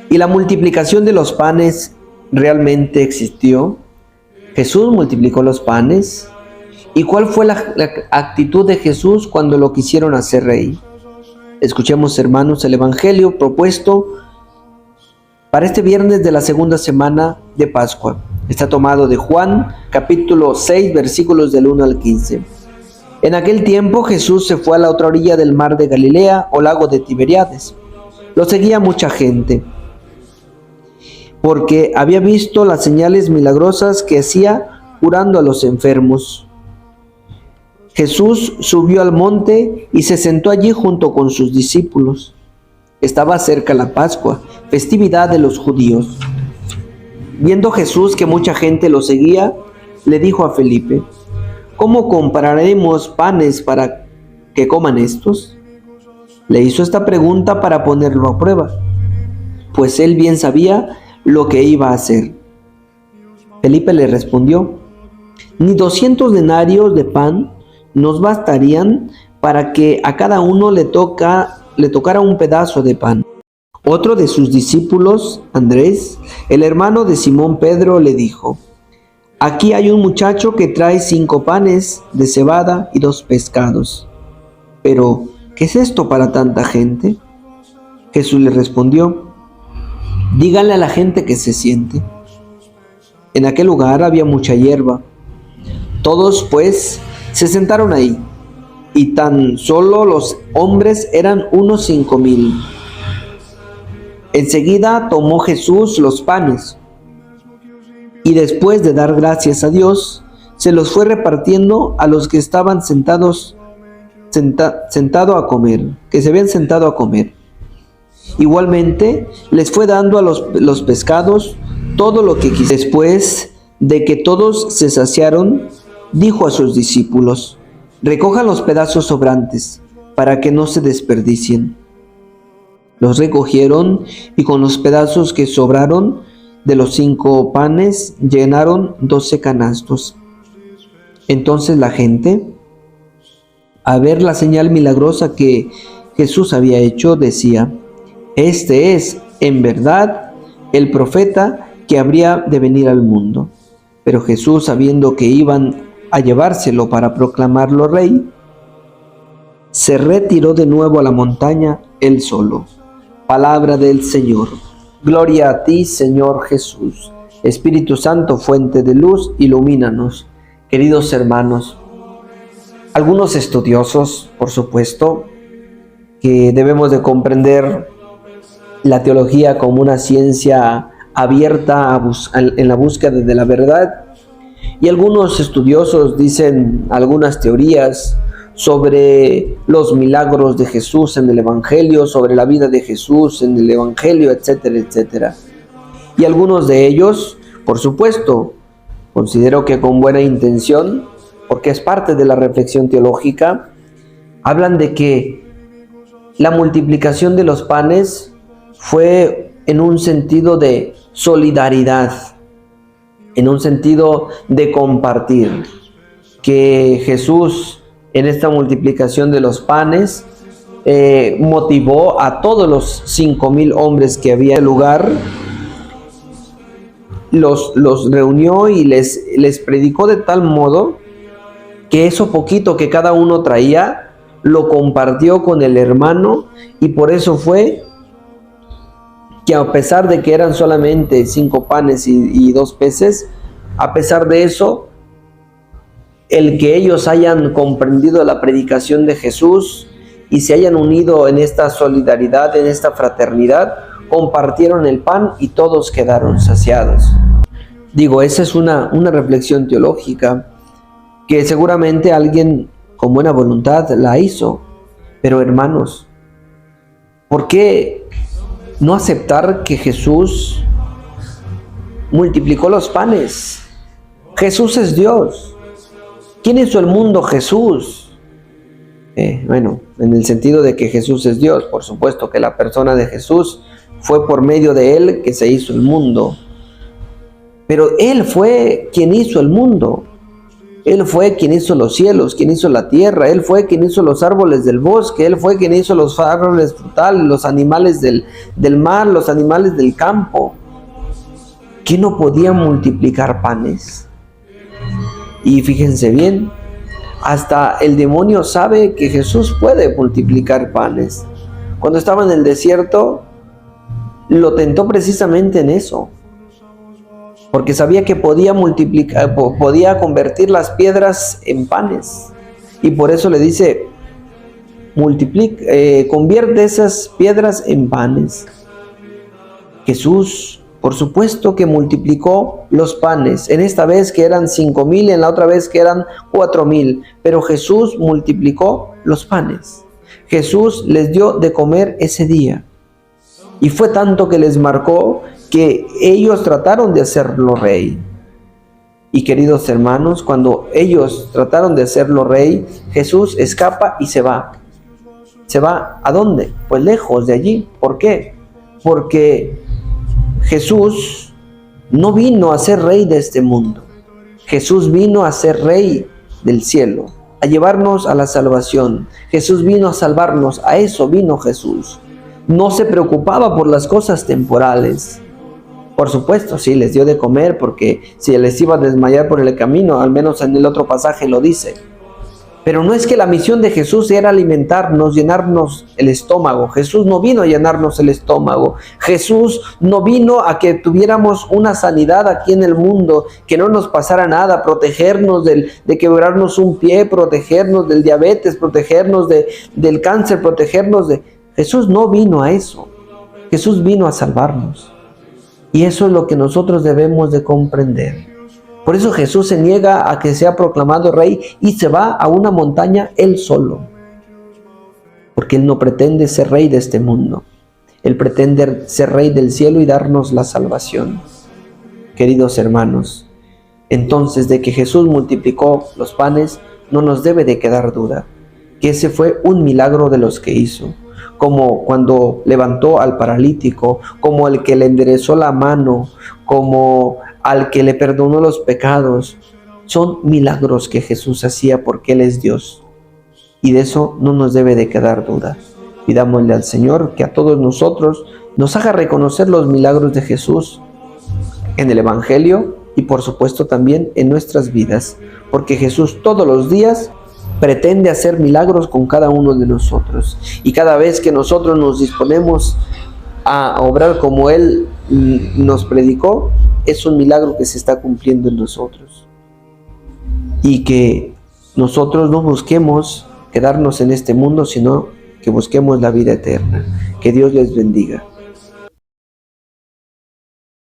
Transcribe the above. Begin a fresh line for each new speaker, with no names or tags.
¿Y la multiplicación de los panes realmente existió? ¿Jesús multiplicó los panes? ¿Y cuál fue la actitud de Jesús cuando lo quisieron hacer rey? Escuchemos, hermanos, el evangelio propuesto para este viernes de la segunda semana de Pascua. Está tomado de Juan, capítulo 6, versículos del 1 al 15. En aquel tiempo Jesús se fue a la otra orilla del mar de Galilea o lago de Tiberíades. Lo seguía mucha gente, porque había visto las señales milagrosas que hacía curando a los enfermos. Jesús subió al monte y se sentó allí junto con sus discípulos. Estaba cerca la Pascua, festividad de los judíos. Viendo Jesús que mucha gente lo seguía, le dijo a Felipe: ¿cómo compraremos panes para que coman estos? Le hizo esta pregunta para ponerlo a prueba, pues él bien sabía lo que iba a hacer. Felipe le respondió: ni 200 denarios de pan nos bastarían para que a cada uno le tocara un pedazo de pan. Otro de sus discípulos, Andrés, el hermano de Simón Pedro, le dijo: aquí hay un muchacho que trae 5 panes de cebada y 2 pescados. Pero, ¿qué es esto para tanta gente? Jesús le respondió: díganle a la gente que se siente. En aquel lugar había mucha hierba. Todos, pues, se sentaron ahí, y tan solo los hombres eran unos 5,000. Enseguida tomó Jesús los panes, y después de dar gracias a Dios, se los fue repartiendo a los que estaban sentado a comer, que se habían sentado a comer. Igualmente les fue dando a los pescados todo lo que quisieron. Después de que todos se saciaron, dijo a sus discípulos: recojan los pedazos sobrantes, para que no se desperdicien. Los recogieron, y con los pedazos que sobraron de los 5 panes, llenaron 12 canastos. Entonces la gente, a ver la señal milagrosa que Jesús había hecho, decía: este es, en verdad, el profeta que habría de venir al mundo. Pero Jesús, sabiendo que iban a llevárselo para proclamarlo rey, se retiró de nuevo a la montaña él solo. Palabra del Señor. Gloria a ti, Señor Jesús. Espíritu Santo, fuente de luz, ilumínanos. Queridos hermanos, algunos estudiosos, por supuesto, que debemos de comprender la teología como una ciencia abierta en la búsqueda de la verdad, y algunos estudiosos dicen algunas teorías sobre los milagros de Jesús en el Evangelio, sobre la vida de Jesús en el Evangelio, etcétera, etcétera. Y algunos de ellos, por supuesto, considero que con buena intención, porque es parte de la reflexión teológica, hablan de que la multiplicación de los panes fue en un sentido de solidaridad, en un sentido de compartir, que Jesús en esta multiplicación de los panes motivó a todos los 5,000 hombres que había en el lugar, los reunió y les predicó de tal modo que eso poquito que cada uno traía lo compartió con el hermano, y por eso fue que, a pesar de que eran solamente 5 panes y 2 peces, a pesar de eso, el que ellos hayan comprendido la predicación de Jesús y se hayan unido en esta solidaridad, en esta fraternidad, compartieron el pan y todos quedaron saciados. Digo, esa es una reflexión teológica que seguramente alguien con buena voluntad la hizo. Pero hermanos, ¿por qué no aceptar que Jesús multiplicó los panes? Jesús es Dios. ¿Quién hizo el mundo? Jesús. Bueno, en el sentido de que Jesús es Dios, por supuesto que la persona de Jesús fue por medio de Él que se hizo el mundo. Pero Él fue quien hizo el mundo. Él fue quien hizo los cielos, quien hizo la tierra, Él fue quien hizo los árboles del bosque, Él fue quien hizo los árboles frutales, los animales del mar, los animales del campo. ¿Quién no podía multiplicar panes? Y fíjense bien, hasta el demonio sabe que Jesús puede multiplicar panes. Cuando estaba en el desierto, lo tentó precisamente en eso, porque sabía que podía multiplicar, podía convertir las piedras en panes. Y por eso le dice, convierte esas piedras en panes. Jesús, por supuesto que multiplicó los panes, en esta vez que eran 5,000, en la otra vez que eran 4,000, pero Jesús multiplicó los panes. Jesús les dio de comer ese día, y fue tanto que les marcó que ellos trataron de hacerlo rey. Y queridos hermanos, cuando ellos trataron de hacerlo rey, Jesús escapa y se va. ¿Se va a dónde? Pues lejos de allí. ¿Por qué? Porque Jesús no vino a ser rey de este mundo. Jesús vino a ser rey del cielo, a llevarnos a la salvación. Jesús vino a salvarnos, a eso vino Jesús. No se preocupaba por las cosas temporales. Por supuesto, sí, les dio de comer porque si les iba a desmayar por el camino, al menos en el otro pasaje lo dice. Pero no es que la misión de Jesús era alimentarnos, llenarnos el estómago. Jesús no vino a llenarnos el estómago. Jesús no vino a que tuviéramos una sanidad aquí en el mundo, que no nos pasara nada, protegernos de quebrarnos un pie, protegernos del diabetes, protegernos del cáncer, protegernos de... Jesús no vino a eso. Jesús vino a salvarnos. Y eso es lo que nosotros debemos de comprender. Por eso Jesús se niega a que sea proclamado rey y se va a una montaña él solo. Porque Él no pretende ser rey de este mundo. Él pretende ser rey del cielo y darnos la salvación. Queridos hermanos, entonces de que Jesús multiplicó los panes, no nos debe de quedar duda. Que ese fue un milagro de los que hizo. Como cuando levantó al paralítico, como el que le enderezó la mano, como al que le perdonó los pecados. Son milagros que Jesús hacía porque Él es Dios. Y de eso no nos debe de quedar duda. Pidámosle al Señor que a todos nosotros nos haga reconocer los milagros de Jesús en el Evangelio y por supuesto también en nuestras vidas. Porque Jesús todos los días pretende hacer milagros con cada uno de nosotros. Y cada vez que nosotros nos disponemos a obrar como Él nos predicó, es un milagro que se está cumpliendo en nosotros. Y que nosotros no busquemos quedarnos en este mundo, sino que busquemos la vida eterna. Que Dios les bendiga.